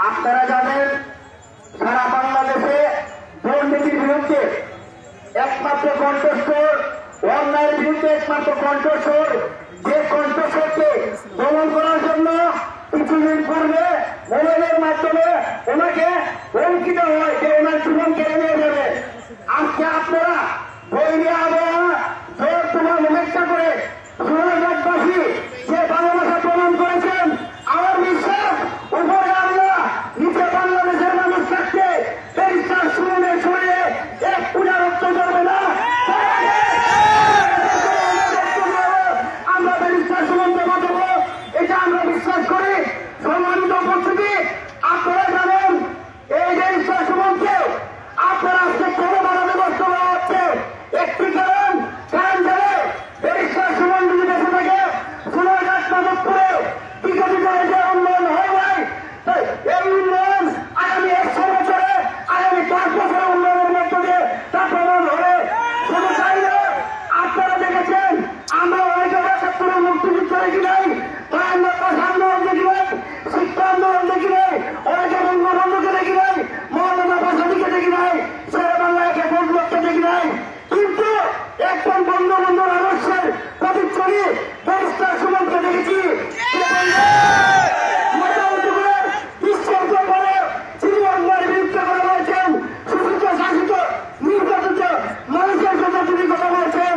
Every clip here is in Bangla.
আপনারা জানেন সারা বাংলাদেশে দুর্নীতির বিরুদ্ধে একমাত্র কণ্ঠস্বর, অন্যায়ের বিরুদ্ধে একমাত্র কণ্ঠস্বর, যে কণ্ঠস্বরকে দমন করার জন্য কিছুদিন পূর্বে মোবাইলের মাধ্যমে ওনাকে হুমকি দেওয়া হয় যে ওনার জীবন কেড়ে নিয়ে যাবে। আজকে আপনারা বৈরী আবহাওয়া জোর তোমার অপেক্ষা করে সুরাজবাসী যে ভালোবাসা প্রমাণ করেছেন, আমার বিশ্বাস উপরে আমরা নিচে বাংলাদেশের মানুষ থাকতে ব্যারিস্টার সুমনের শরীরে এক পূজা রক্ত করবে না। আমরা ব্যারিস্টার সুমনকে বাঁচাবো, এটা আমরা বিশ্বাস করি। সম্মানিত উপস্থিতি, আপনারা জানেন এই ব্যারিস্টার সুমনকে আপনারা আজকে কেন বাড়াতে ব্যস্ত করা হচ্ছে? একটি কারণ ব্যারিস্টার সুমন যদি বেঁচে থাকে সোনারঘাট মাধবপুরে বিগত দিনে যে উন্নয়ন হয় নাই, এই উন্নয়ন আগামী 100 বছরে, আগামী 5 বছরে উন্নয়নের মধ্য দিয়ে তা প্রমাণ হবে। শুধু তাই নয়, আপনারা দেখেছেন আমরা অনেক জায়গায় ছাত্র মুক্তিযুদ্ধ দেখি নাই, আন্দোলন দেখি নাই, শিক্ষা আন্দোলন দেখি নাই, অনেকে বঙ্গবন্ধুকে দেখি নাই, মৌলানা ভাসানীকে দেখি নাই, শেরে বাংলাকে ফজলুলকে দেখি নাই, কিন্তু একজন বঙ্গবন্ধুর আদর্শের প্রতিচ্ছবি ব্যারিস্টার সুমনকে দেখেছি। বিশ্বের ব্যাপারে তিনি অন্যায়ের বিরুদ্ধে কথা বলেছেন, শোষিত শাসিত নির্যাতিত মানুষের কথা তিনি কথা বলেছেন।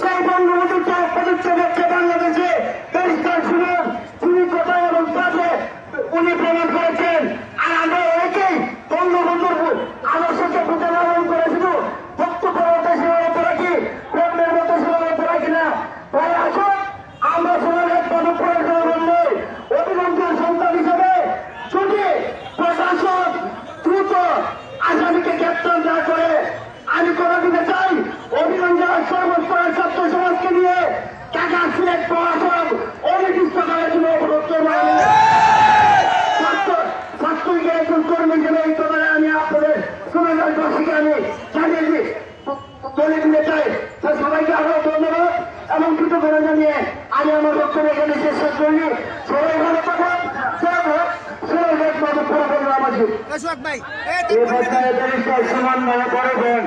সেই বঙ্গবন্ধুর প্রতিচ্ছবি হচ্ছে বাংলাদেশে ব্যারিস্টার সুমন। তিনি কথা এবং কাজে উনি প্রমাণ করেছেন। আর আমরা অনেকেই বঙ্গবন্ধুর আদর্শকে প্রতিপালন করে শুধু বক্তব্য মতো সীমাবদ্ধ রাখি, কর্মের মতো সীমাবদ্ধ রাখি না। তাই আসুন আমরা সোনারঘাট মাধবপুরের জনগণে অভিনন্দন সন্তান হিসেবে যদি প্রশাসন দ্রুত আসামিকে গ্রেপ্তার না করে, আমি করে দিতে চাই অভিনন্দন সর্বস্তরের ছাত্র সমাজকে নিয়ে টাকা সিলেক্ট প্রশাসন অনির্দিষ্টকালের জন্য অবরোধ করবে। ছাত্রীকে একজন কর্মী হিসেবে এই কথাটা আমি আপনাদের সোনারঘাটবাসীকে আমি জানিয়ে বলে দিতে চাই। সবাইকে আরো ধন্যবাদ এবং কৃতজ্ঞতা জানিয়ে আমি আমার বক্তব্য এখানে শেষ করি। সবাই ভালো থাকুন। সোনারঘাট মাধবপুর আমাদের এই পর্যায়ে ব্যারিস্টার সুমন নামে পড়েছেন